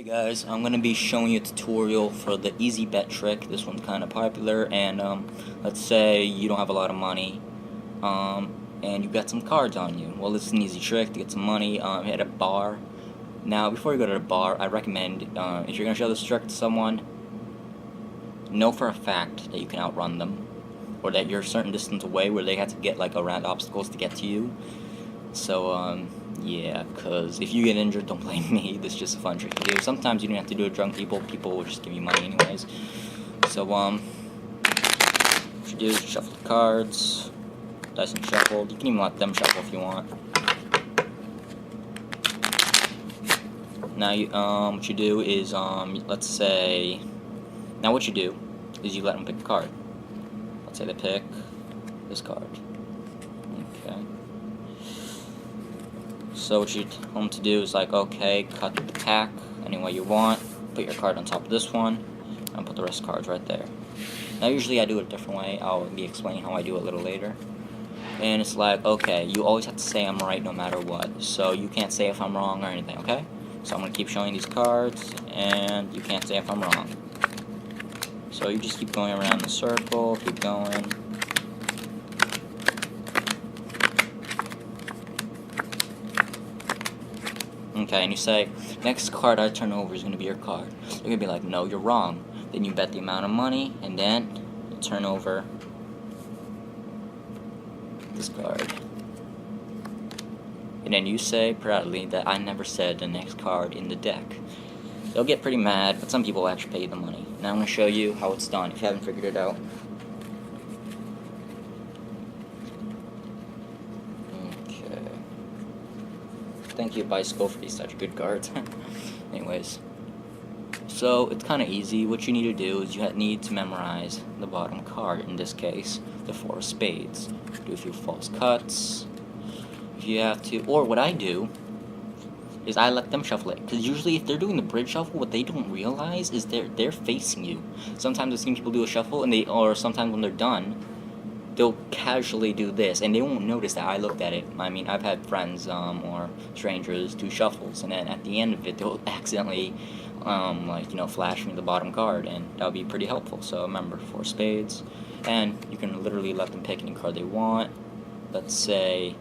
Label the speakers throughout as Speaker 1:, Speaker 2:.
Speaker 1: Hey guys, I'm going to be showing you a tutorial for the easy bet trick. This one's kind of popular, and let's say you don't have a lot of money, and you got some cards on you. Well, this is an easy trick to get some money at a bar. Now, before you go to the bar, I recommend, if you're going to show this trick to someone, know for a fact that you can outrun them, or that you're a certain distance away where they have to get like around obstacles to get to you. So, yeah, because if you get injured, don't blame me. This is just a fun trick to do. Sometimes you don't have to do it drunk people. People will just give you money anyways. So, what you do is shuffle the cards. Dice and shuffled. You can even let them shuffle if you want. Now, what you do is, let's say, now what you do is you let them pick a card. Let's say they pick this card. Okay. So what you tell them to do is like, okay, cut the pack any way you want, put your card on top of this one, and put the rest of the cards right there. Now usually I do it a different way. I'll be explaining how I do it a little later. And it's like, okay, you always have to say I'm right no matter what. So you can't say if I'm wrong or anything, okay? So I'm going to keep showing these cards, and you can't say if I'm wrong. So you just keep going around the circle, keep going. Okay, and you say, next card I turn over is going to be your card. You're going to be like, no, you're wrong. Then you bet the amount of money, and then you turn over this card. And then you say proudly that I never said the next card in the deck. They'll get pretty mad, but some people actually pay the money. Now I'm going to show you how it's done if you haven't figured it out. Thank you, Bicycle, for these such good cards. Anyways, so it's kind of easy. What you need to do is you need to memorize the bottom card. In this case, the 4 of spades. Do a few false cuts if you have to. Or what I do is I let them shuffle it. Because usually if they're doing the bridge shuffle, what they don't realize is they're facing you. Sometimes I've seen people do a shuffle, or sometimes when they're done, they'll casually do this, and they won't notice that I looked at it. I mean, I've had friends or strangers do shuffles, and then at the end of it, they'll accidentally, flash me the bottom card, and that'll be pretty helpful. So remember, 4 spades, and you can literally let them pick any card they want. Let's say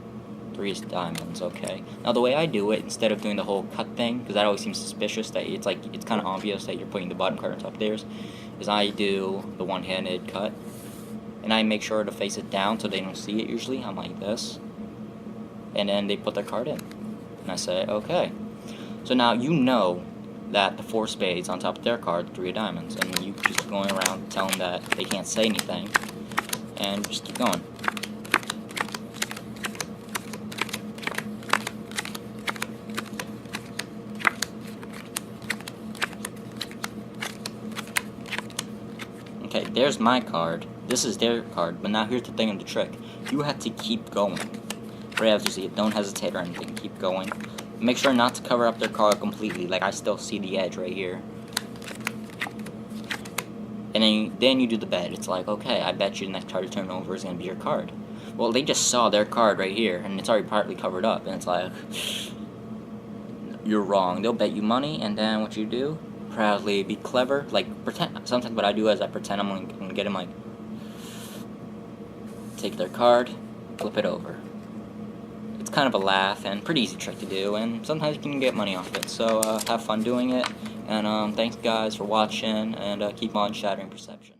Speaker 1: 3 diamonds. Okay. Now the way I do it, instead of doing the whole cut thing, because that always seems suspicious, that it's kind of obvious that you're putting the bottom card on top of theirs, is I do the one-handed cut. And I make sure to face it down so they don't see it usually. I'm like this. And then they put their card in. And I say, okay. So now you know that the 4 spades on top of their card, 3 of diamonds. And you just keep going around telling them that they can't say anything. And just keep going. Okay, there's my card. This is their card, but now here's the thing of the trick. You have to keep going. Right after you see it, don't hesitate or anything. Keep going. Make sure not to cover up their card completely. Like, I still see the edge right here. And then you do the bet. It's like, okay, I bet you the next card you turn over is going to be your card. Well, they just saw their card right here, and it's already partly covered up. And it's like, you're wrong. They'll bet you money, and then what you do? Proudly be clever. Like, pretend. Sometimes what I do is I pretend I'm going to get him, like, take their card, flip it over. It's kind of a laugh and pretty easy trick to do, and sometimes you can get money off it. So have fun doing it, and thanks guys for watching, and keep on shattering perception.